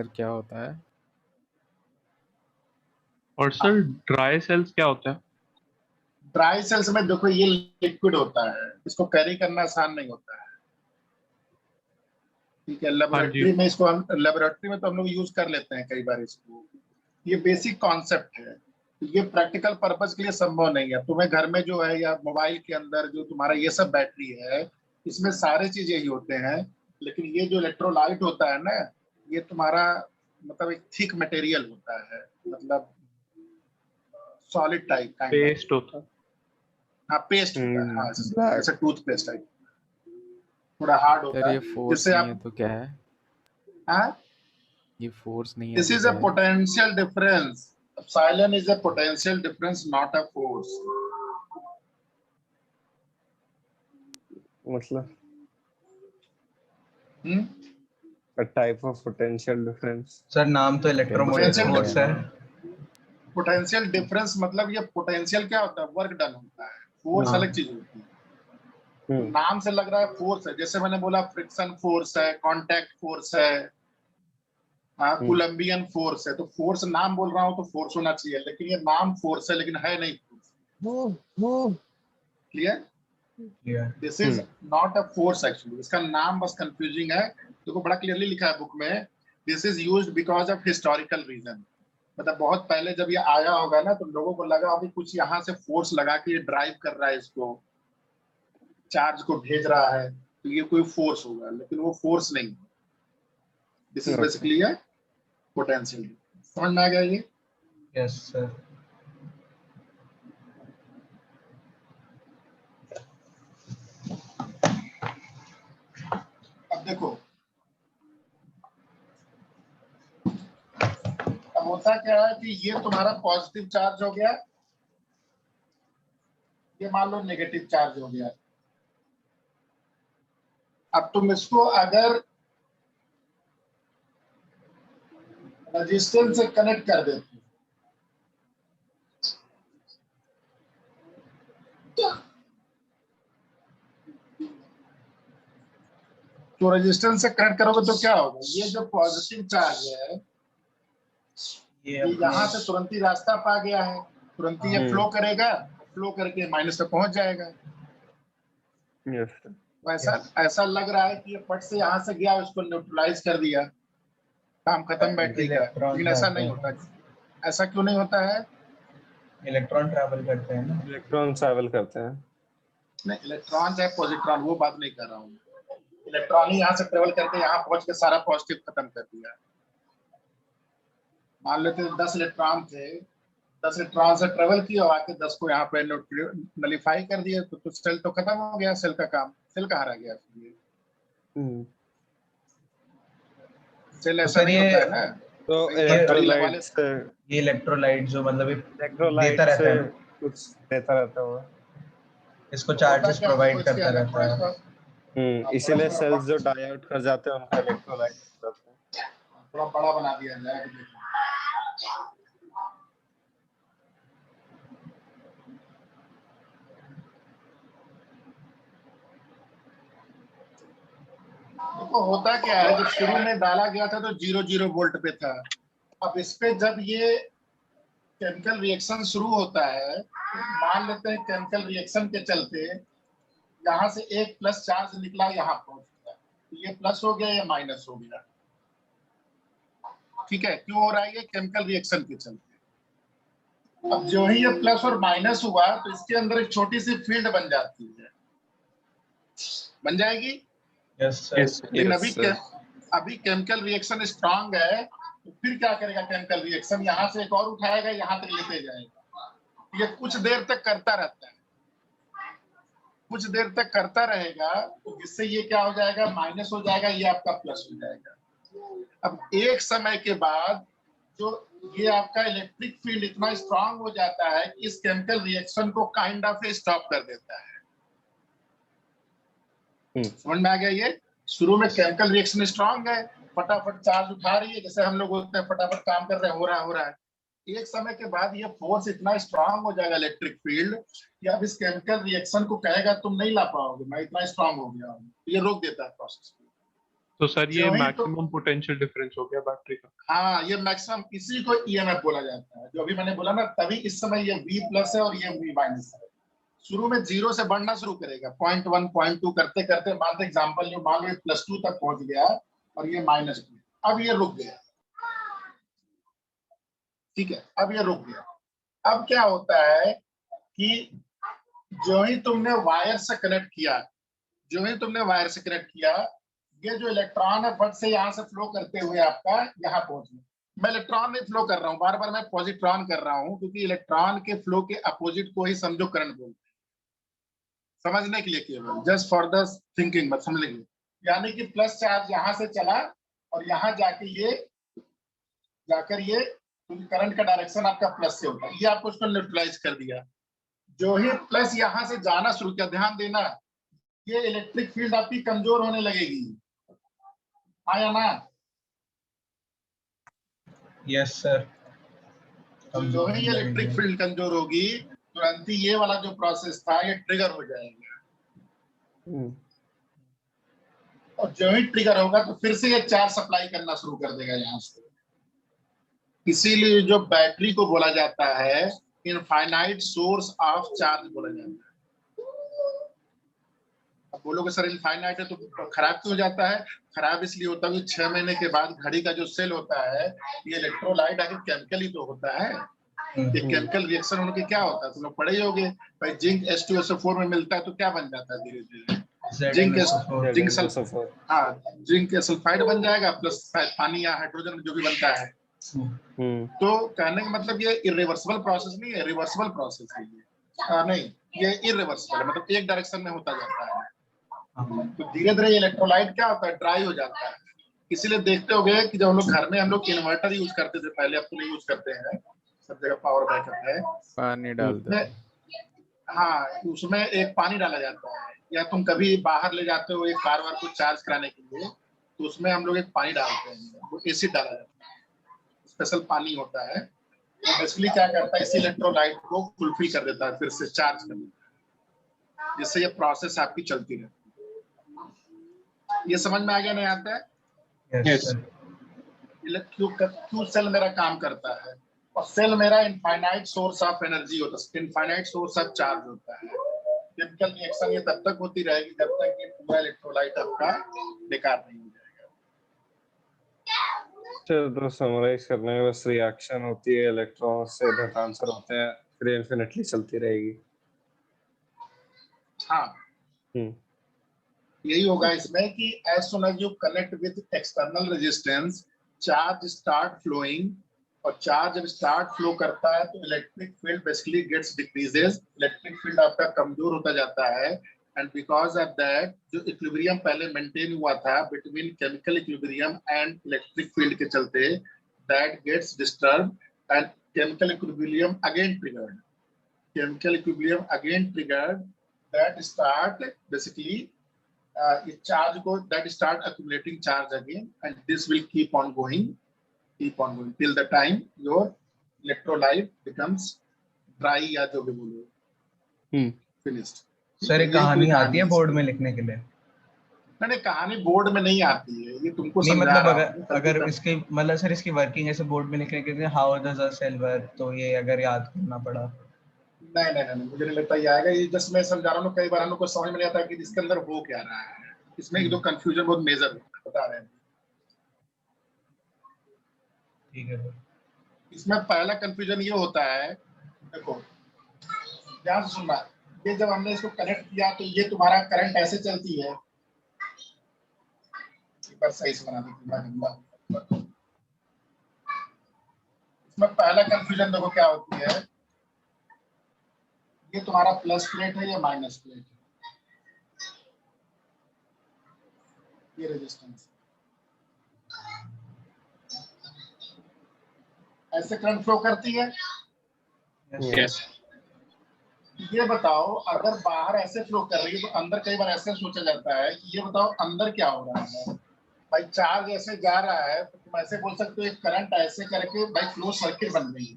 Sir क्या होता है? और सर ड्राई सेल्स क्या होता है? ड्राई सेल्स में देखो ये लिक्विड होता है, इसको कैरी करना आसान नहीं होता है। ठीक है, लेबोरेटरी में इसको हम लेबोरेटरी में तो हम लोग यूज कर लेते हैं कई बार इसको। ये बेसिक कॉन्सेप्ट है, तो ये प्रैक्टिकल पर्पस के लिए संभव नहीं है। तुम्हें घर में जो है या मोबाइल के अंदर जो तुम्हारा ये सब बैटरी है, इसमें सारे चीज यही होते हैं, लेकिन ये जो इलेक्ट्रोलाइट होता है ना, ये तुम्हारा मतलब एक थिक मटेरियल होता है, मतलब सॉलिड टाइप का पेस्ट होता है। हाँ पेस्ट होता है, हाँ जैसे टूथपेस्ट टाइप, थोड़ा हार्ड होता है। ये फोर्स नहीं है तो क्या है? हाँ, ये फोर्स नहीं है दिस तो इज अ क्या है? Potential difference. Epsilon is a potential difference, not a force. मतलब Hmm? a type of potential difference. Sir नाम तो इलेक्ट्रोमोटिव फोर्स है। पोटेंशियल डिफरेंस मतलब ये पोटेंशियल क्या होता है? वर्क डन होता है, फोर्स अलग चीज होती है। नाम से लग रहा है फोर्स है, जैसे मैंने बोला फ्रिक्शन फोर्स है, कांटेक्ट फोर्स है, कोलंबियन फोर्स है। तो फोर्स नाम बोल रहा हूँ तो फोर्स होना चाहिए, लेकिन ये नाम फोर्स है लेकिन है नहीं force. Clear? This is not a force actually, इसका नाम बस कंफ्यूजिंग है। देखो बड़ा क्लियरली लिखा है बुक में, this is used because of historical reason. मतलब बहुत पहले जब ये आया होगा ना, तो लोगों को लगा होगा कुछ यहाँ से फोर्स लगा के ये ड्राइव कर रहा है, इसको चार्ज को भेज रहा है, तो ये कोई फोर्स होगा, लेकिन वो फोर्स नहीं। This is basically a potential. समझ में आ गया ये? Yes sir. अब देखो, अब होता क्या है कि ये तुम्हारा पॉजिटिव चार्ज हो गया, ये मान लो नेगेटिव चार्ज हो गया। अब तुम इसको अगर रेजिस्टेंस से कनेक्ट कर देते हो, तो रेजिस्टेंस से कनेक्ट करोगे तो क्या होगा? ये जो पॉजिटिव चार्ज है ये यहाँ से तुरंत ही रास्ता पा गया है, तुरंत ही ये फ्लो करेगा, फ्लो करके माइनस तक पहुंच जाएगा। ऐसा लग रहा है कि ये पट से यहाँ से गया, उसको न्यूट्रलाइज कर दिया, काम खत्म बैटरी का। लेकिन ऐसा नहीं होता। ऐसा क्यों नहीं होता है? इलेक्ट्रॉन ट्रैवल करते हैं ना। इलेक्ट्रॉन ट्रैवल करते हैं। नहीं, इलेक्ट्रॉन चाहे पॉजिट्रॉन, वो बात नहीं कर रहा हूँ। इलेक्ट्रॉन ही यहाँ से ट्रेवल करके यहाँ पहुंच के सारा पॉजिटिव खत्म कर दिया। मान लेते 10 इलेक्ट्रॉन थे, 10 इलेक्ट्रॉन से ट्रेवल किया और आके 10 को यहाँ पे नलिफाई कर दिया, तो सेल तो खत्म हो गया। सेल का काम, सेल कहाँ रह गया? सेल ऐसा नहीं होता है ना। तो ये इलेक्ट्रोलाइट जो मतलब देता रहता है, कुछ देता रहता है, इसको चार्जेस प्रोवाइड करता रहता है। इसीलिए सेल्स जो डाई आउट कर जाते हैं उनका इलेक्ट्रोलाइट रहता है। थोड़ा बड़ा बना दिया जाए। देखो होता क्या है, जब शुरू में डाला गया था तो 0 वोल्ट पे था। अब इस पे जब ये केमिकल रिएक्शन शुरू होता है, मान लेते हैं केमिकल रिएक्शन के चलते यहाँ से एक प्लस चार्ज निकला, यहाँ पहुंच गया, तो ये प्लस हो गया, ये माइनस हो गया। ठीक है, क्यों हो रहा है? ये केमिकल रिएक्शन के चलते। अब जो ही ये प्लस और माइनस हुआ, तो इसके अंदर एक छोटी सी फील्ड बन जाती है, बन जाएगी। लेकिन अभी केमिकल रिएक्शन स्ट्रांग है, तो फिर क्या करेगा केमिकल रिएक्शन? यहाँ से एक और उठाएगा, यहाँ तक लेते जाएगा। ये कुछ देर तक करता रहता है, कुछ देर तक करता रहेगा, तो जिससे ये क्या हो जाएगा? माइनस हो जाएगा, ये आपका प्लस हो जाएगा। अब एक समय के बाद जो ये आपका इलेक्ट्रिक फील्ड इतना स्ट्रांग हो जाता है कि इस केमिकल रिएक्शन को काइंड ऑफ स्टॉप कर देता है। समझ में आ गया? ये शुरू में केमिकल रिएक्शन स्ट्रांग है, फटाफट चार्ज उठा रही है, जैसे हम लोग होते हैं फटाफट काम कर रहे हैं, हो रहा है। एक समय के बाद ये फोर्स इतना स्ट्रांग हो जाएगा इलेक्ट्रिक फील्ड कि अब इस केमिकल रिएक्शन को कहेगा तुम नहीं ला पाओगे, मैं इतना स्ट्रांग हो गया हूँ, ये रोक देता है प्रोसेस को। तो सर ये जो ही तो मैक्सिमम पोटेंशियल डिफरेंस हो गया बैटरी का। हाँ, ये मैक्सिमम, इसी को ईएमएफ बोला जाता है, जो अभी मैंने बोला ना, तभी इस समय ये V प्लस है और ये V माइनस है। शुरू में 0 से बढ़ना शुरू करेगा, 0.1 0.2 करते करते, मान एग्जाम्पल जो मान लो +2 तक पहुंच गया और ये -2, अब ये रुक गया। ठीक है, अब ये रुक गया। अब क्या होता है कि जो ही तुमने वायर से कनेक्ट किया, ये जो इलेक्ट्रॉन है फट से यहाँ से फ्लो करते हुए आपका यहाँ पहुंच गया। मैं इलेक्ट्रॉन नहीं फ्लो कर रहा हूँ, बार बार मैं पॉजिट्रॉन कर रहा हूँ, क्योंकि इलेक्ट्रॉन के फ्लो के अपोजिट को ही समझो करंट बोलते हैं। समझने के लिए केवल, जस्ट फॉर द थिंकिंग, मत समझ लीजिए। यानी कि प्लस चार्ज यहाँ से चला और यहाँ जाकर ये करंट का डायरेक्शन आपका प्लस से होता है, ये आपको उसको न्यूट्रलाइज कर दिया। जो ही प्लस यहाँ से जाना शुरू किया, ध्यान देना, ये इलेक्ट्रिक फील्ड आपकी कमजोर होने लगेगी, आया ना? Yes sir. जो ही इलेक्ट्रिक फील्ड कमजोर होगी, तुरंत ही ये वाला जो प्रोसेस था ये ट्रिगर हो जाएगा। और जो ही ट्रिगर होगा तो फिर से ये चार्ज सप्लाई करना शुरू कर देगा यहाँ से। इसीलिए जो बैटरी को बोला जाता है इनफाइनाइट सोर्स ऑफ चार्ज बोला जाता है। अब बोलोगे सर इनफाइनाइट है तो खराब क्यों हो जाता है? खराब इसलिए होता है कि 6 महीने के बाद घड़ी का जो सेल होता है, ये इलेक्ट्रोलाइट आखिर केमिकल ही तो होता है। ये केमिकल रिएक्शन होने के क्या होता है, तुम लोग पढ़े ही होगे भाई। जिंक H2SO4 में मिलता है तो क्या बन जाता है धीरे धीरे? जिंक सल्फाइड बन जाएगा, प्लस पानी या हाइड्रोजन जो भी बनता है। तो कहने का मतलब ये इरिवर्सिबल प्रोसेस नहीं है, रिवर्सिबल प्रोसेस है ये। नहीं, ये इरिवर्सिबल है, मतलब एक डायरेक्शन में होता जाता है। तो धीरे धीरे इलेक्ट्रोलाइट क्या होता है, ड्राई हो जाता है। इसीलिए देखते होगे कि जब हम लोग घर में हम लोग इन्वर्टर यूज करते थे पहले, अब तो नहीं यूज करते हैं, सब जगह पावर बैकअप है, पानी डालते हैं। हाँ, उसमें एक पानी डाला जाता है, या तुम कभी बाहर ले जाते हो एक कार वार को चार्ज कराने के लिए, तो उसमें हम लोग एक पानी डालते हैं, वो एसिड डाला जाता है, स्पेशल पानी होता है। तो बेसिकली क्या करता है, इस इलेक्ट्रोलाइट को फुलफिल कर देता है, फिर से चार्ज कर देता है, जिससे ये प्रोसेस आपकी चलती रहती है। ये समझ में आ गया? नहीं आता है? यस। क्यों सेल मेरा काम करता है, और सेल मेरा इनफाइनाइट सोर्स ऑफ एनर्जी होता है, इनफाइनाइट सोर्स ऑफ चार्ज होता है। केमिकल रिएक्शन ये तब तक होती रहेगी जब तक ये पूरा इलेक्ट्रोलाइट आपका बेकार नहीं हो जाएगा। तो समराइज करने में बस रिएक्शन होती है, इलेक्ट्रॉन से ट्रांसफर होते हैं, फिर इन्फिनिटली चलती रहेगी। हाँ, यही होगा इसमें कि as soon as you connect with external resistance, charge start flowing, और चार्ज जब स्टार्ट फ्लो करता है तो electric field basically gets decreases, electric field आपका कमजोर होता जाता है। एंड बिकॉज ऑफ दैट जो इक्विलिब्रियम पहले मेंटेन हुआ था between chemical equilibrium and electric field के चलते, that gets disturb and chemical equilibrium again triggered, that start basically charge go that start accumulating charge again, and this will keep on going till the time your electrolyte becomes dry, या जो भी बोलो, finished। Sir एक कहानी आती है board में लिखने के लिए? नहीं, कहानी बोर्ड में नहीं आती है, ये तुमको नहीं, समझा मतलब रहा अगर इसकी मतलब सर इसकी वर्किंग ऐसे बोर्ड में लिखने के लिए how does a cell work, तो ये अगर याद करना पड़ा। नहीं, मुझे नहीं लगता ये आएगा। ये जस्ट मैं समझा रहा हूँ, कई बार हम लोग को समझ में नहीं आता कि इसके अंदर हो क्या रहा है। इसमें एक दो कंफ्यूजन बहुत मेजर बता रहे हैं। ठीक है सर। इसमें पहला कंफ्यूजन ये होता है, देखो ध्यान से सुनना, ये जब हमने इसको कनेक्ट किया तो ये तुम्हारा करंट ऐसे चलती है, एक बार सही से बना दो। इसमें पहला कंफ्यूजन देखो क्या होती है, ये तुम्हारा प्लस प्लेट है, ये माइनस प्लेट है, ये रेजिस्टेंस ऐसे करंट फ्लो करती है। यस। ये बताओ अगर बाहर ऐसे फ्लो कर रही है तो अंदर कई बार ऐसे सोचा जाता है कि ये बताओ अंदर क्या हो रहा है भाई, चार्ज ऐसे जा रहा है तो तुम ऐसे बोल सकते हो एक करंट ऐसे करके भाई क्लोज सर्किट बन रही है।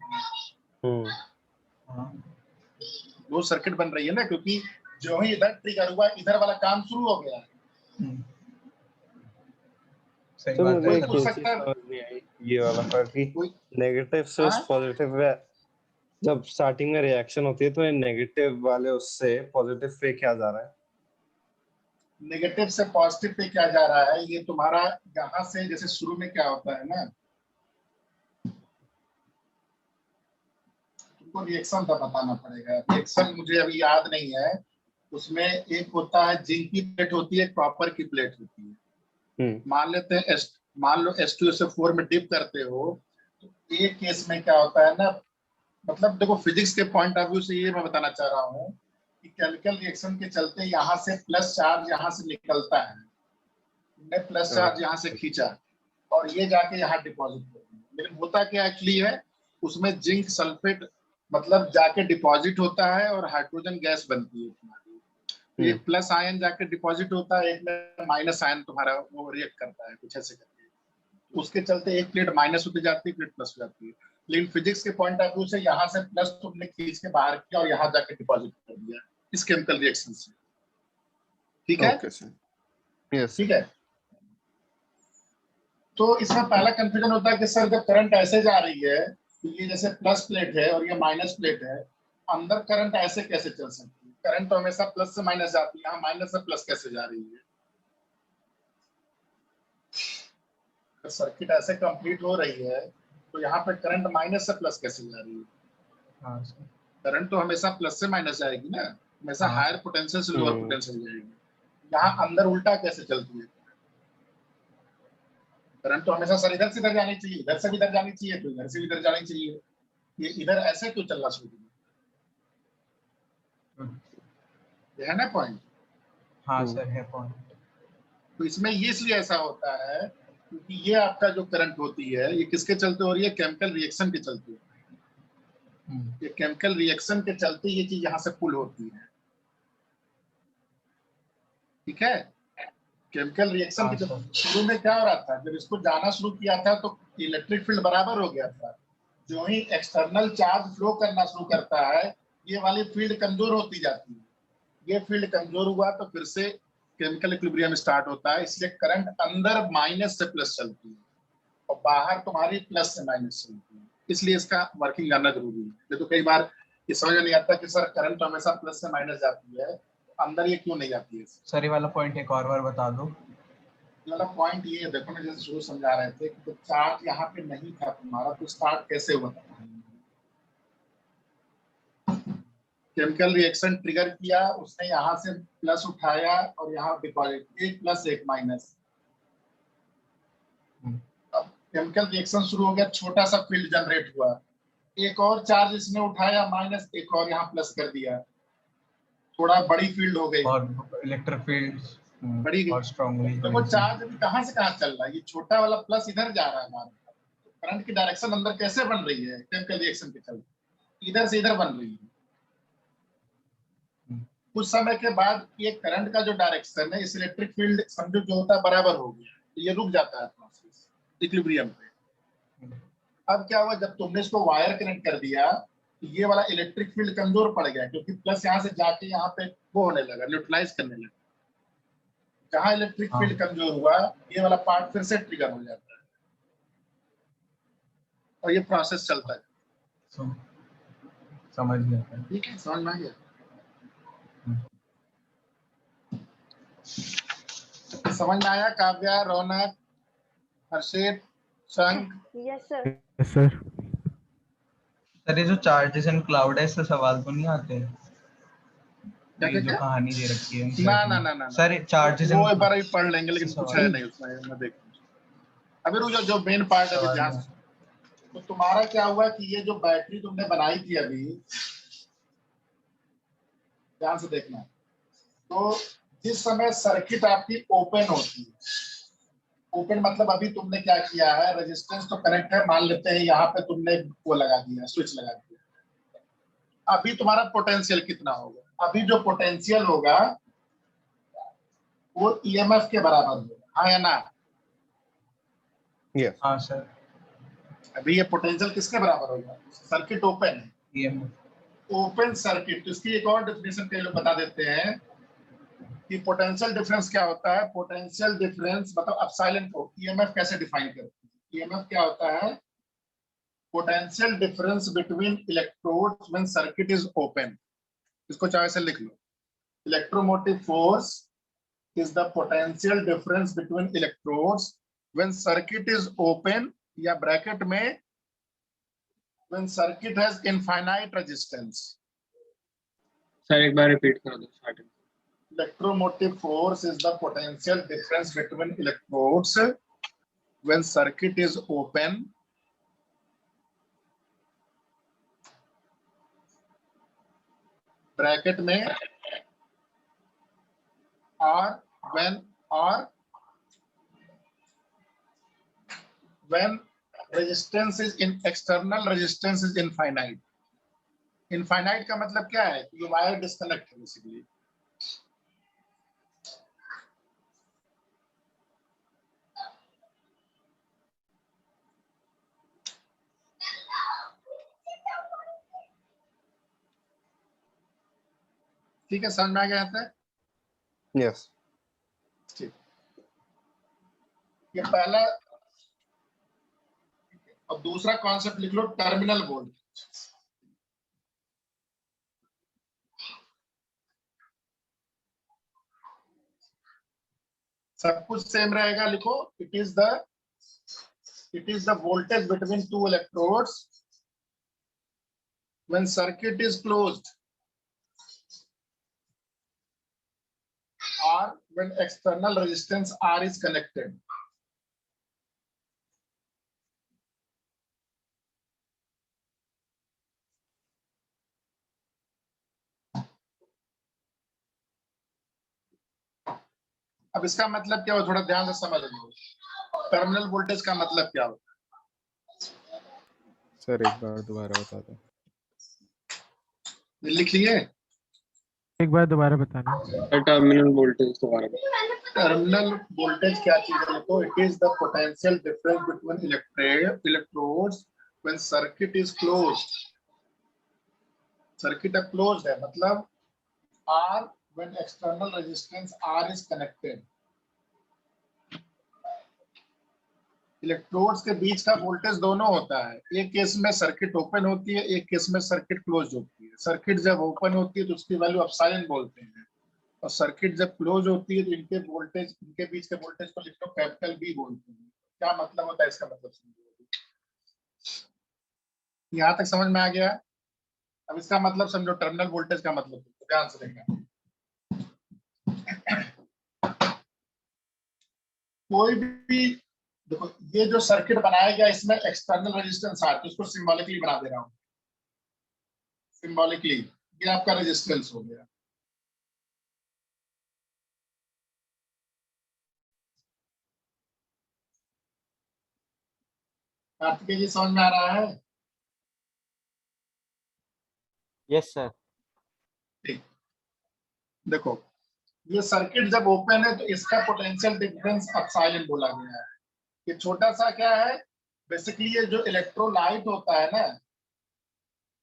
क्लोज सर्किट बन रही है ना, क्योंकि जो ही इधर ट्रिगर हुआ इधर वाला काम शुरू हो गया। सही तो बात मुझे है एक पूछ सर। सकता है चीज समझ नहीं आई, ये वाला पार्ट की कोई। नेगेटिव से हाँ पॉजिटिव में जब स्टार्टिंग में रिएक्शन होती है तो ये नेगेटिव वाले उससे पॉजिटिव पे क्या जा रहा है? नेगेटिव से पॉजिटिव पे क्या जा रहा है, ये तुम्हारा यहाँ से जैसे शुरू में क्या होता है ना, तुमको रिएक्शन का बताना पड़ेगा। रिएक्शन मुझे अभी याद नहीं है। उसमें एक होता है जिंक की प्लेट होती है, कॉपर की प्लेट होती है। मान लेते हैं मान लो H2SO4 में डिप करते हो, तो एक केस में क्या होता है ना, मतलब देखो फिजिक्स के पॉइंट ऑफ व्यू से ये मैं बताना चाह रहा हूँ कि केमिकल रिएक्शन के चलते यहाँ से प्लस चार्ज यहाँ से निकलता है, तुमने प्लस चार्ज यहाँ से खींचा और ये जाके यहाँ डिपॉजिट होती है। लेकिन होता क्या एक्चुअली है, उसमें जिंक सल्फेट मतलब जाके डिपॉजिट होता है और हाइड्रोजन गैस बनती है तुम्हारी। एक प्लस आयन जाके डिपॉजिट होता है, एक में माइनस आयन तुम्हारा वो रिएक्ट करता है कुछ ऐसे करके, उसके चलते एक प्लेट माइनस होती जाती है, प्लेट प्लस हो जाती है। लेकिन फिजिक्स के पॉइंट ऑफ व्यू से यहाँ से प्लस तुमने खींच के बाहर किया और यहाँ जाके डिपॉजिट कर दिया इस केमिकल रिएक्शन से। ठीक है? Okay sir, yes. ठीक है। तो इसमें पहला कंफ्यूजन होता है कि सर जब करंट ऐसे जा रही है, तो ये जैसे प्लस प्लेट है और ये माइनस प्लेट है, अंदर करंट ऐसे कैसे चल सकती है? करंट तो हमेशा प्लस से माइनस जाती है, यहाँ माइनस से प्लस कैसे जा रही है? सर्किट ऐसे कंप्लीट हो रही है तो यहाँ पे करंट माइनस से प्लस कैसे जा रही है? हाँ सर। करंट तो हमेशा प्लस से माइनस जाएगी ना, हमेशा हाँ। हायर पोटेंशियल से लोअर पोटेंशियल जाएगी। यहाँ अंदर उल्टा कैसे चलती है? करंट तो हमेशा सर इधर से इधर जानी चाहिए, इधर से भी इधर जानी चाहिए, तो इधर से भी इधर जानी चाहिए। ये इधर ऐसे क्यों चलना शुरू किया? ये है ना पॉइंट। हाँ सर है पॉइंट। तो इसमें ये इसलिए ऐसा होता है क्योंकि ये आपका जो करंट होती है ये किसके चलते हो रही है? केमिकल रिएक्शन के चलते हो रही है। ये केमिकल रिएक्शन के चलते ये चीज यहाँ से पुल होती है। ठीक है? केमिकल रिएक्शन की जब शुरू में क्या हो रहा था, जब इसको जाना शुरू किया था तो इलेक्ट्रिक फील्ड बराबर हो गया था। जो ही एक्सटर्नल चार्ज फ्लो करना शुरू करता है, ये वाली फील्ड कमजोर होती जाती है। ये फील्ड कमजोर हुआ तो फिर से केमिकल इक्विलिब्रियम स्टार्ट होता है। इसलिए करंट अंदर माइनस से प्लस चलती है और बाहर तुम्हारी प्लस से माइनस चलती है। इसलिए इसका वर्किंग जानना जरूरी है। तो कई बार ये समझ नहीं आता कि सर करंट तो हमेशा प्लस से माइनस जाती है, तो अंदर ये क्यों नहीं जाती है? सर ये वाला पॉइंट एक और बार बता दो। ये वाला पॉइंट ये देखो ना, जैसे शुरू समझा रहे थे कि तो चार्ज यहाँ पे नहीं था तुम्हारा, तो स्टार्ट कैसे हुआ? केमिकल रिएक्शन ट्रिगर किया, उसने यहाँ से प्लस उठाया और यहाँ डिपॉजिट, एक प्लस एक माइनस। अब केमिकल रिएक्शन शुरू हो गया, छोटा सा फील्ड जनरेट हुआ, एक और चार्ज इसने उठाया माइनस, एक और यहाँ प्लस कर दिया, थोड़ा बड़ी फील्ड हो गई और इलेक्ट्रिक फील्ड बड़ी और स्ट्रांगली। तो वो चार्ज अभी कहाँ से कहाँ चल रहा है? ये छोटा वाला प्लस इधर जा रहा है हमारा, करंट की डायरेक्शन अंदर कैसे बन रही है? केमिकल रिएक्शन के चलते इधर से इधर बन रही है। कुछ समय के बाद ये करंट का जो डायरेक्शन है, इस इलेक्ट्रिक फील्ड समझो जो होता है बराबर हो गया, ये रुक जाता है प्रोसेस इक्विलिब्रियम पे। अब क्या हुआ, जब तुमने इसको वायर कनेक्ट कर दिया तो ये वाला इलेक्ट्रिक फील्ड कमजोर पड़ गया, क्योंकि प्लस यहाँ से जाके यहाँ पे वो होने लगा, न्यूट्रलाइज करने लगा। जहां इलेक्ट्रिक फील्ड कमजोर हुआ, ये वाला पार्ट फिर से ट्रिगर हो जाता है और ये प्रोसेस चलता है। समझ गया। ठीक है, समझ में आ गया? समझ में आया काव्या, रौनक, हर्षित, शंख? Yes sir. सर सर ये जो चार्जेस एंड क्लाउड है, इससे सवाल तो नहीं आते? ये जो कहानी दे रखी है ना ना ना ना सर, चार्जेस वो एक बार भी पढ़ लेंगे, लेकिन कुछ है नहीं उसमें, मैं देख अभी रुक जाओ। जो मेन पार्ट है अभी ध्यान। तो तुम्हारा क्या हुआ कि ये जो बैटरी तुमने बनाई थी अभी, ध्यान से देखना, तो जिस समय सर्किट आपकी ओपन होती है, ओपन मतलब अभी तुमने क्या किया है, रेजिस्टेंस तो कनेक्ट है, मान लेते हैं यहाँ पे तुमने वो लगा दिया, स्विच लगा दिया। अभी तुम्हारा पोटेंशियल कितना होगा? अभी जो पोटेंशियल होगा वो ईएमएफ के बराबर होगा, हाँ या ना? यस। हाँ सर। अभी ये पोटेंशियल किसके बराबर होगा? सर्किट ओपन है, ओपन सर्किट। तो इसकी एक और डेफिनेशन कई लोग बता देते हैं कि पोटेंशियल डिफरेंस क्या होता है। पोटेंशियल डिफरेंस मतलब एप्सिलॉन को ईएमएफ कैसे डिफाइन करते हैं। ईएमएफ क्या होता है, potential difference between electrodes when circuit is open. इसको चाहे से लिख लो, electromotive force is the potential difference between electrodes when circuit is open, या ब्रैकेट में when circuit has infinite resistance. Sir एक बार रिपीट कर दो starting. Electromotive force is the potential difference between electrodes when circuit is open bracket में or when resistance is in external resistance is infinite। infinite का मतलब क्या है, ये वायर डिस्कनेक्ट है बेसिकली। ठीक है, समझ में आ गया है? यस। ठीक, ये पहला। अब दूसरा कॉन्सेप्ट लिख लो, टर्मिनल वोल्टेज। सब कुछ सेम रहेगा, लिखो it is the voltage between two electrodes when circuit is closed or when external resistance R is connected। अब इसका मतलब क्या हो, थोड़ा ध्यान से समझ लो। टर्मिनल वोल्टेज का मतलब क्या होता है? सर एक बार दोबारा बता दो। लिख लिए? एक बार दोबारा बताना। टर्मिनल वोल्टेज दोबारा। टर्मिनल वोल्टेज क्या चीज है, देखो it is the potential difference between electrodes when circuit is closed. Circuit अब क्लोज्ड है मतलब R when external resistance R is connected। Electrodes के बीच का वोल्टेज दोनों होता है। एक केस में सर्किट ओपन होती है, एक केस में सर्किट क्लोज होती है। सर्किट जब ओपन होती है तो उसकी वैल्यू एप्सिलॉन बोलते हैं, और सर्किट जब क्लोज होती है तो इनके बीच के वोल्टेज को लिख लो कैपिटल B बोलते हैं। क्या मतलब होता है इसका मतलब समझो। यहाँ तक समझ में आ गया? अब इसका मतलब समझो, टर्मिनल वोल्टेज का मतलब ध्यान से देखना। कोई भी देखो, ये जो सर्किट बनाया गया इसमें एक्सटर्नल रेजिस्टेंस आर, इसको सिंबॉलिकली बना दे रहा हूं। सिंबॉलिकली ये आपका रेजिस्टेंस हो गया। कार्तिकेय जी समझ में आ रहा है? Yes sir. ठीक, देखो ये सर्किट जब ओपन है तो इसका पोटेंशियल डिफरेंस एप्सिलॉन बोला गया है। ये छोटा सा क्या है, बेसिकली ये जो इलेक्ट्रोलाइट होता है ना,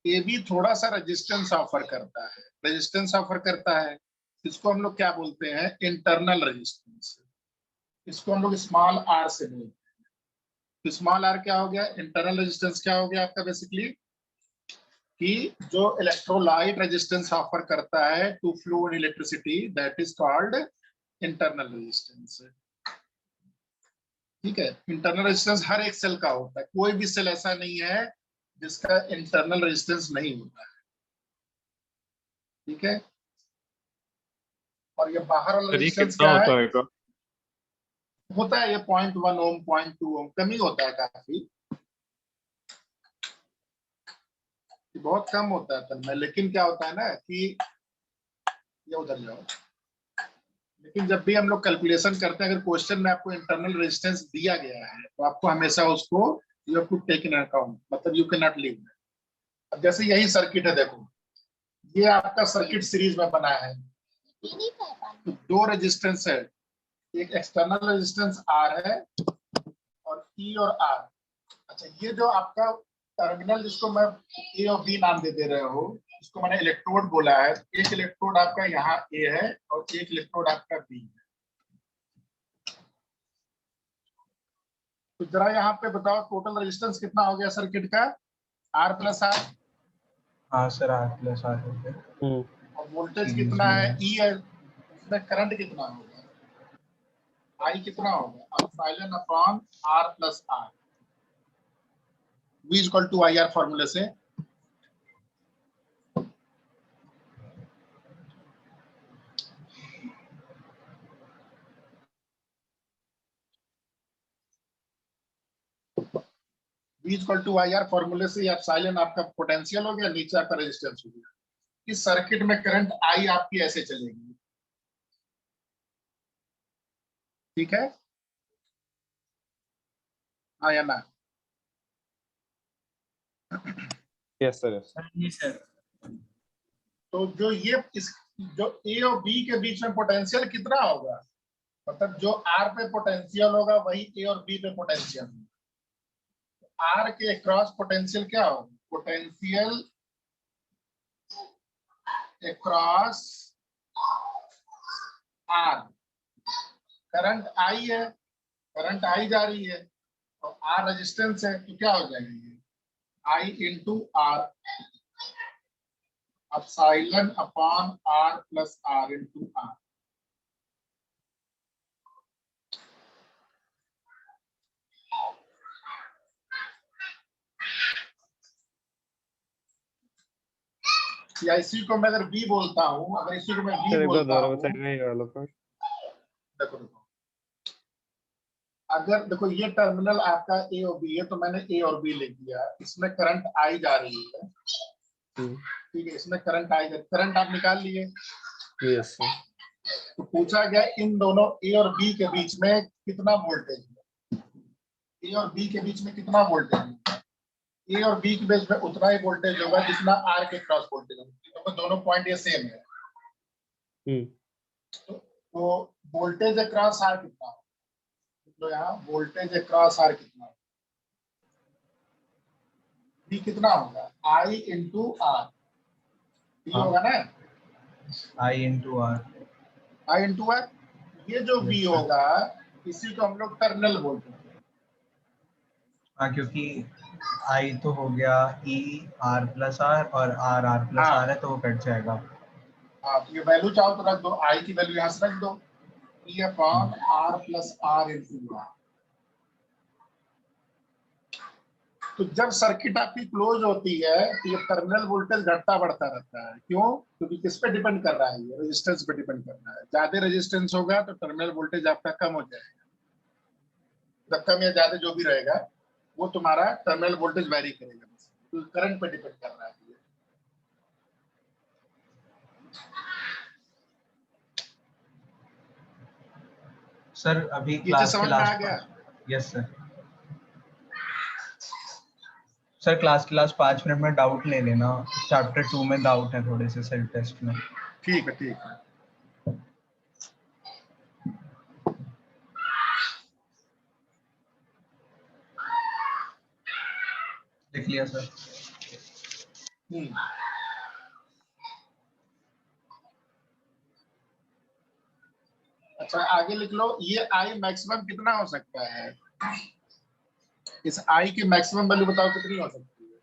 ये भी थोड़ा सा रेजिस्टेंस ऑफर करता है। रेजिस्टेंस ऑफर करता है, इसको हम लोग क्या बोलते हैं, इंटरनल रेजिस्टेंस। इसको हम लोग स्मॉल r से बोलते हैं। तो स्मॉल r क्या हो गया, इंटरनल रेजिस्टेंस क्या हो गया आपका बेसिकली, कि जो इलेक्ट्रोलाइट रेजिस्टेंस ऑफर करता है to flow in electricity, that is called internal resistance. ठीक है, इंटरनल रेजिस्टेंस हर एक सेल का होता है। कोई भी सेल ऐसा नहीं है जिसका इंटरनल रेजिस्टेंस नहीं होता है। ठीक है, और ये बाहर वाला रेजिस्टेंस क्या है, होता है ये 0.1 ओम 0.2 ओम कम ही होता है, काफी बहुत कम होता है तब में। लेकिन क्या होता है ना कि ये उधर जाओ, लेकिन जब भी हम लोग कैलकुलेशन करते हैं, अगर क्वेश्चन में आपको इंटरनल रेजिस्टेंस दिया गया है तो आपको हमेशा उसको you have to take in account, मतलब यू कैन नॉट लीव। अब जैसे यही सर्किट है, देखो ये आपका सर्किट सीरीज में बना है, तो दो रेजिस्टेंस है, एक एक्सटर्नल रेजिस्टेंस R है और E और R। अच्छा, ये जो आपका टर्मिनल जिसको मैं A और B नाम दे रहे हो, इसको मैंने इलेक्ट्रोड बोला है। एक इलेक्ट्रोड आपका यहाँ ए है और एक इलेक्ट्रोड आपका बी है। तो जरा यहाँ पे बताओ टोटल रेजिस्टेंस कितना हो गया सर्किट का? R plus R. हाँ सर, R प्लस R हो गया। और वोल्टेज सीरीज कितना में है? है। E है। इसमें करंट कितना होगा? I कितना होगा? Epsilon upon R plus R। V equal to IR फॉर्मूले से। V इक्वल टू IR फॉर्मूले से एप्सिलॉन आपका पोटेंशियल हो गया, नीचे आपका रेजिस्टेंस हो गया। इस सर्किट में करंट I आपकी ऐसे चलेगी, ठीक है? हाँ या ना? Yes sir, yes. जी सर। तो जो ये जो ए और बी के बीच में पोटेंशियल कितना होगा? मतलब जो आर पे पोटेंशियल होगा वही ए और बी पे पोटेंशियल होगा। आर के क्रॉस पोटेंशियल क्या होगा? Potential across R. Current I है, करंट आई जा रही है और आर रेजिस्टेंस है, तो क्या हो जाएगा ये? I into R epsilon upon R plus R into R. या इसी को मैं अगर बी बोलता हूँ, अगर इसी को मैं बी सर एक बार बोलता दोबारा हूँ, बताइएगा ये वाला पॉइंट। देखो अगर देखो ये टर्मिनल आपका ए और बी है, तो मैंने ए और बी लिख दिया। इसमें करंट आई जा रही है, ठीक है? इसमें करंट आई, करंट आप निकाल लिए। Yes sir. तो पूछा गया इन दोनों ए और बी के बीच में कितना वोल्टेज है? ए और बी के बीच में कितना वोल्टेज है? ए और बी के बीच में उतना ही वोल्टेज होगा जितना आर के क्रॉस वोल्टेज होगा, तो दोनों पॉइंट ये सेम है। तो वोल्टेज अक्रॉस आर कितना होगा? तो यहाँ वोल्टेज अक्रॉस आर कितना होगा? बी कितना होगा? I into R. ये होगा ना, I into R. I into R. ये जो बी होगा इसी को हम लोग टर्मिनल बोलते हैं। हाँ, क्योंकि आई तो हो गया ई आर प्लस आर और आर प्लस हाँ। आर है, तो वो कट जाएगा। हाँ, तो ये वैल्यू चाहो तो रख दो, आई की वैल्यू यहाँ से रख दो, E upon R plus R into R. तो जब सर्किट आपकी क्लोज होती है तो ये टर्मिनल वोल्टेज घटता बढ़ता रहता है। क्यों? क्योंकि किस पे डिपेंड कर रहा है? ये रेजिस्टेंस पे डिपेंड कर रहा है। ज्यादा रेजिस्टेंस होगा तो टर्मिनल वोल्टेज आपका कम हो जाएगा। जब कम या ज्यादा जो भी रहेगा वो तुम्हारा टर्मिनल वोल्टेज वेरी करेगा, तो करंट पे डिपेंड कर रहा है। सर अभी ये क्लास समझ के में आ लास्ट। गया? Yes sir. सर क्लास के लास्ट 5 मिनट में डाउट ले लेना, चैप्टर 2 में डाउट है थोड़े से सेल्फ टेस्ट में। ठीक है, ठीक है। लिख लिया सर। अच्छा आगे लिख लो, ये आई मैक्सिमम कितना हो सकता है? इस आई की मैक्सिमम वैल्यू बताओ कितनी हो सकती है?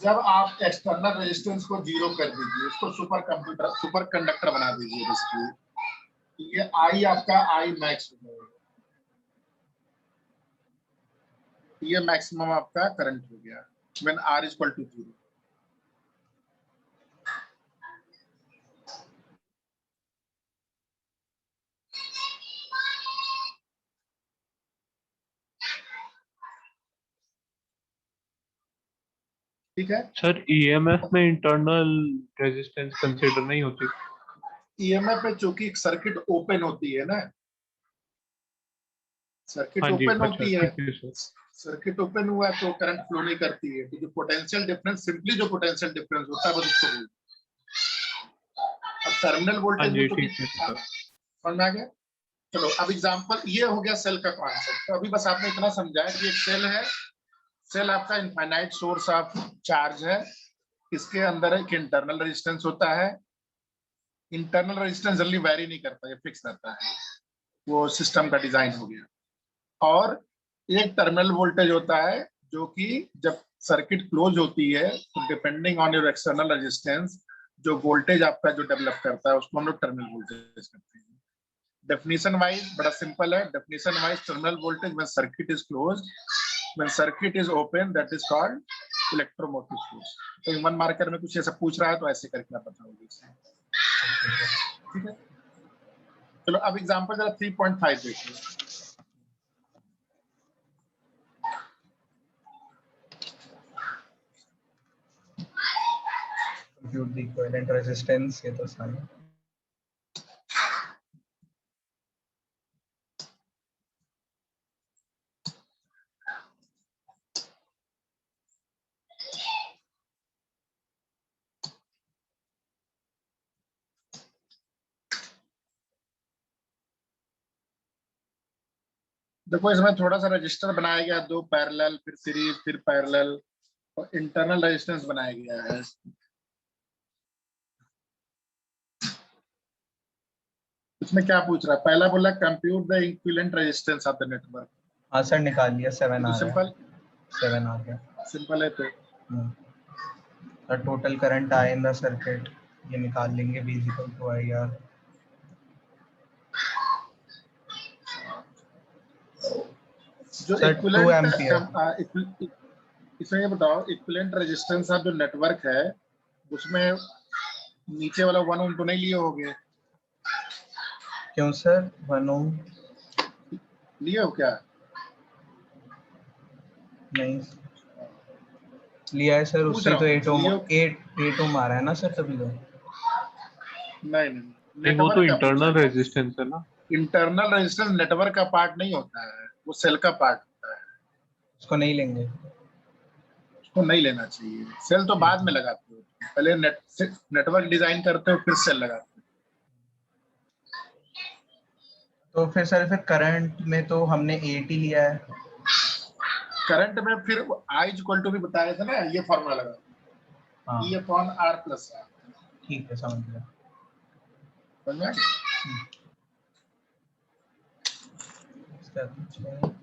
जब आप एक्सटर्नल रेजिस्टेंस को जीरो कर दीजिए, उसको सुपर कंडक्टर बना दीजिए इसकी, ये आई आपका आई मैक्स हो जाएगा। ये मैक्सिमम आपका करंट हो गया व्हेन आर इक्वल टू 0। ठीक है? सर ईएमएफ में इंटरनल रेजिस्टेंस कंसीडर नहीं होती? ईएमएफ पे चूंकि सर्किट ओपन होती है ना, सर्किट हाँ जी, ओपन अच्छा होती है, ठीक है सर। सर्किट ओपन हुआ तो करंट फ्लो नहीं करती है। तो जो पोटेंशियल डिफरेंस, सिंपली जो पोटेंशियल डिफरेंस होता है बस उसको बोलते हैं। अब टर्मिनल हाँ वोल्टेज जी में तो ठीक है सर। समझ में आ गया? चलो अब एग्जांपल ये हो गया सेल का कॉन्सेप्ट। तो अभी बस आपने इतना समझा है कि एक सेल है, सेल आपका इनफाइनाइट सोर्स ऑफ चार्ज है, इसके अंदर एक इंटरनल रेजिस्टेंस होता है। इंटरनल रेजिस्टेंस जल्दी वैरी नहीं करता, ये फिक्स रहता है, वो सिस्टम का डिजाइन हो गया। और एक टर्मिनल वोल्टेज होता है जो कि जब सर्किट क्लोज होती है तो depending on your external resistance जो वोल्टेज आपका जो डेवलप करता है उसको हम लोग टर्मिनल वोल्टेज करते हैं। डेफिनेशन वाइज बड़ा सिंपल है। Definition wise terminal voltage when circuit is closed, when circuit is open, that is called electromotive force. तो 1 मार्कर में कुछ ऐसा पूछ रहा है तो ऐसे करके आप बताओगे इसे, ठीक है। चलो अब एग्जांपल जरा 3.5 देखिए। कंप्यूट द इक्विवेलेंट रेजिस्टेंस, ये तो सारे देखो इसमें थोड़ा सा रजिस्टर बनाया गया, 2 पैरेलल, फिर सीरीज, फिर पैरेलल, और इंटरनल रेजिस्टेंस बनाया गया है। इसमें क्या पूछ रहा है? पहला बोला compute the equivalent resistance of the network. हाँ सर निकाल लिया, 7 आ तो रहा है, सिंपल 7 आ गया। सिंपल है। तो sir total current I in the circuit ये निकाल लेंगे, V = IR। जो सर 2 एम्पियर। इक्विवेलेंट, इसमें ये बताओ इक्विवेलेंट रेजिस्टेंस ऑफ जो नेटवर्क है उसमें नीचे वाला 1 ओम तो नहीं लिए होगे? क्यों सर 1 ओम लिए हो क्या? नहीं लिया है सर, पूछ उससे रहा तो हूँ। 8 ओम आ रहा है ना सर तभी तो। नहीं, नहीं, वो तो इंटरनल रेजिस्टेंस है ना। इंटरनल रेजिस्टेंस नेटवर्क का पार्ट नहीं होता है, वो सेल का पार्ट होता है। उसको नहीं लेंगे, उसको नहीं लेना चाहिए। सेल तो बाद में लगाते हो, पहले नेटवर्क डिजाइन करते हो फिर सेल लगाते हो। तो फिर सर फिर करंट में तो हमने 8 ही लिया है। करंट में फिर I = भी बताया था ना, ये फॉर्मूला लगा, हाँ E/R+R। ठीक है, समझ गया। समझ में आ गया? इसका कुछ है।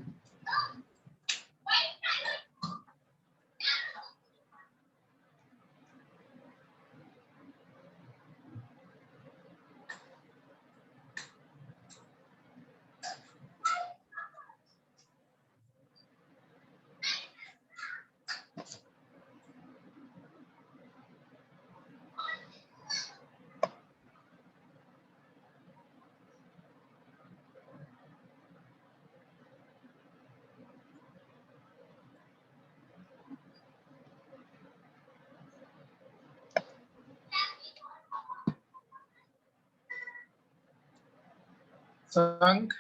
संग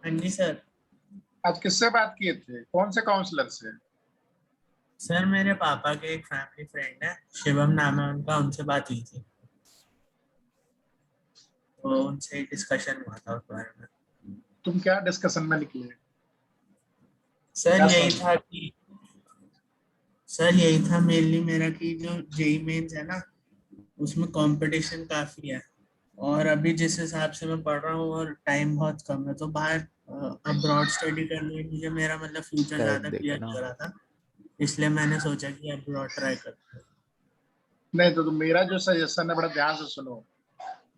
हाँ जी सर। आज किससे बात किए थे? कौन से काउंसलर से? सर मेरे पापा के एक फैमिली फ्रेंड है, शिवम नाम है उनका, उनसे बात हुई थी, तो उनसे डिस्कशन हुआ था उस बारे में। तुम क्या डिस्कशन में निकले? सर क्या यही सवाल? था कि सर यही था मेनली मेरा कि जो जेई मेंस है ना उसमें कंपटीशन काफी है, और अभी जिस हिसाब से मैं पढ़ रहा हूँ और टाइम बहुत कम है, तो बाहर अब्रॉड स्टडी करने में मुझे मेरा मतलब फ्यूचर ज्यादा क्लियर नहीं हो रहा था, इसलिए मैंने सोचा कि अब्रॉड ट्राई करते हैं। नहीं तो मेरा जो सजेशन है बड़ा ध्यान से सुनो।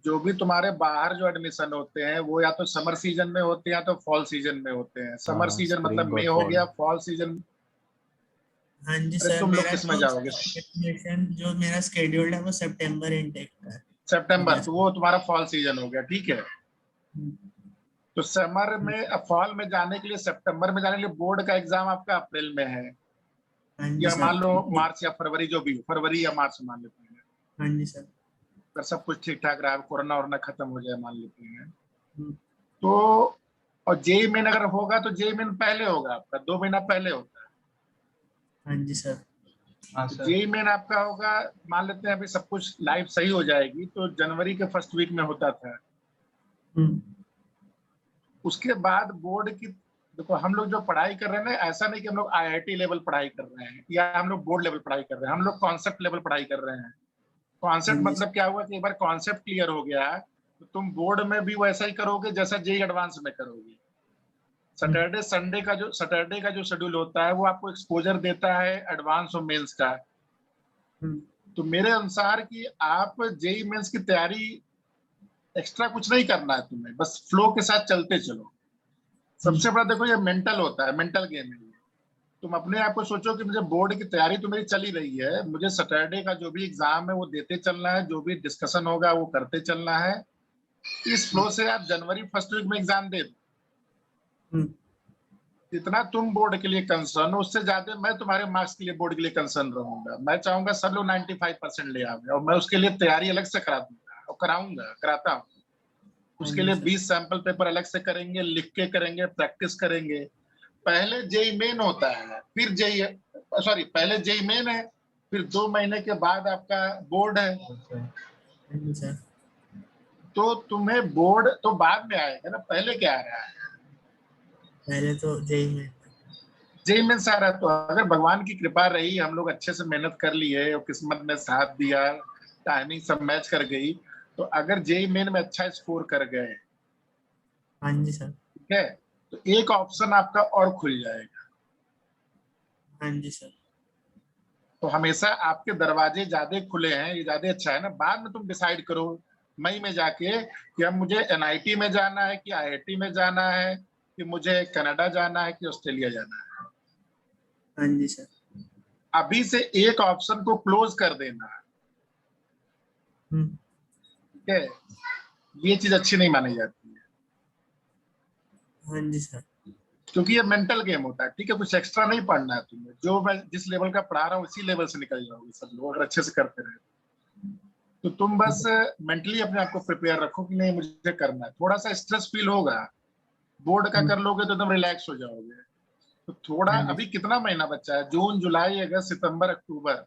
जो भी तुम्हारे बाहर जो एडमिशन होते हैं वो या तो समर सीजन में होते हैं या तो फॉल सीजन में होते हैं। समर सीजन मतलब मई हो गया, फॉल सीजन। हाँ जी अरे सर, तुम लोग मेरा किस में जाओगे? जो मेरा स्केड्यूल्ड है वो सितंबर इनटेक का है। सितंबर, तो वो तुम्हारा फॉल सीजन हो गया, ठीक है। तो समर में, फॉल में जाने के लिए, सितंबर में जाने के लिए बोर्ड का एग्जाम आपका अप्रैल में है, हाँ जी या मान सर। लो मार्च या फरवरी, जो भी फरवरी या मार्च मान लेते हैं। हाँ जी सर। अगर सब कुछ ठीक ठाक रहा, कोरोना वोरोना खत्म हो जाए मान लेते हैं तो। और जेई मेन अगर होगा तो जेई मेन पहले होगा आपका, 2 महीना पहले होता है। हाँ जी सर। हाँ सर। जेई मेन आपका होगा, मान लेते हैं अभी सब कुछ लाइफ सही हो जाएगी तो जनवरी के फर्स्ट वीक में होता था। उसके बाद बोर्ड की, देखो हम लोग जो पढ़ाई कर रहे हैं ना, ऐसा नहीं कि हम लोग आईआईटी लेवल पढ़ाई कर रहे हैं या हम लोग बोर्ड लेवल पढ़ाई कर रहे हैं, हम लोग कॉन्सेप्ट लेवल पढ़ाई कर रहे हैं। कॉन्सेप्ट मतलब क्या हुआ कि एक बार कॉन्सेप्ट क्लियर हो गया तो तुम बोर्ड में भी वैसा ही करोगे जैसा जेई एडवांस में करोगे। सैटरडे का जो शेड्यूल होता है वो आपको एक्सपोजर देता है एडवांस और मेंस का। तो मेरे अनुसार कि आप जेई मेंस की तैयारी एक्स्ट्रा कुछ नहीं करना है तुम्हें, बस फ्लो के साथ चलते चलो। सबसे बड़ा देखो ये मेंटल होता है, मेंटल गेम है। तुम अपने आप को सोचो कि मुझे बोर्ड की तैयारी तो मेरी चल ही रही है, मुझे सैटरडे का जो भी एग्जाम है वो देते चलना है, जो भी डिस्कशन होगा वो करते चलना है। इस फ्लो से आप जनवरी फर्स्ट वीक में एग्जाम दे दो। जितना तुम बोर्ड के लिए कंसर्न हो उससे ज्यादा मैं तुम्हारे मार्क्स के लिए बोर्ड के लिए कंसर्न रहूंगा। मैं चाहूंगा सब लोग 95% ले आवे और मैं उसके लिए तैयारी अलग से करा दूंगा और कराता हूँ। उसके लिए 20 सैंपल पेपर अलग से करेंगे, लिख के करेंगे, प्रैक्टिस करेंगे। पहले जेई मेन होता है, फिर पहले जेई मेन है, फिर 2 महीने के बाद आपका बोर्ड है। तो तुम्हें बोर्ड तो बाद में आएगा ना, पहले क्या आ रहा है? पहले तो जेई मेन सारा। तो अगर भगवान की कृपा रही, हम लोग अच्छे से मेहनत कर लिए और किस्मत ने साथ दिया, टाइमिंग सब मैच कर गई, तो अगर जेई मेन में अच्छा स्कोर कर गए, हाँ जी सर, ठीक है, तो एक ऑप्शन आपका और खुल जाएगा। हाँ जी सर। तो हमेशा आपके दरवाजे ज्यादा खुले हैं, ये ज्यादा अच्छा है ना। बाद में तुम डिसाइड करो मई में जाके कि अब मुझे एनआईटी में जाना है कि आईआईटी में जाना है कि मुझे कनाडा जाना है कि ऑस्ट्रेलिया जाना है। हाँ जी सर। अभी से एक ऑप्शन को क्लोज कर देना, ठीक है, ये चीज अच्छी नहीं मानी जाती है। हाँ जी सर। क्योंकि ये मेंटल गेम होता है, ठीक है, कुछ एक्स्ट्रा नहीं पढ़ना है तुम्हें। जो मैं जिस लेवल का पढ़ा रहा हूँ उसी लेवल से निकल जाओगे सब लोग अगर अच्छे से करते रहे। तो तुम बस मेंटली अपने आप को प्रिपेयर रखो कि नहीं मुझे करना है। थोड़ा सा स्ट्रेस फील होगा, बोर्ड का कर लोगे तो एकदम रिलैक्स हो जाओगे। तो थोड़ा, अभी कितना महीना बचा है? जून, जुलाई, अगस्त, सितंबर, अक्टूबर,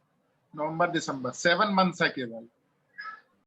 नवंबर, दिसंबर, 7 मंथ्स है केवल।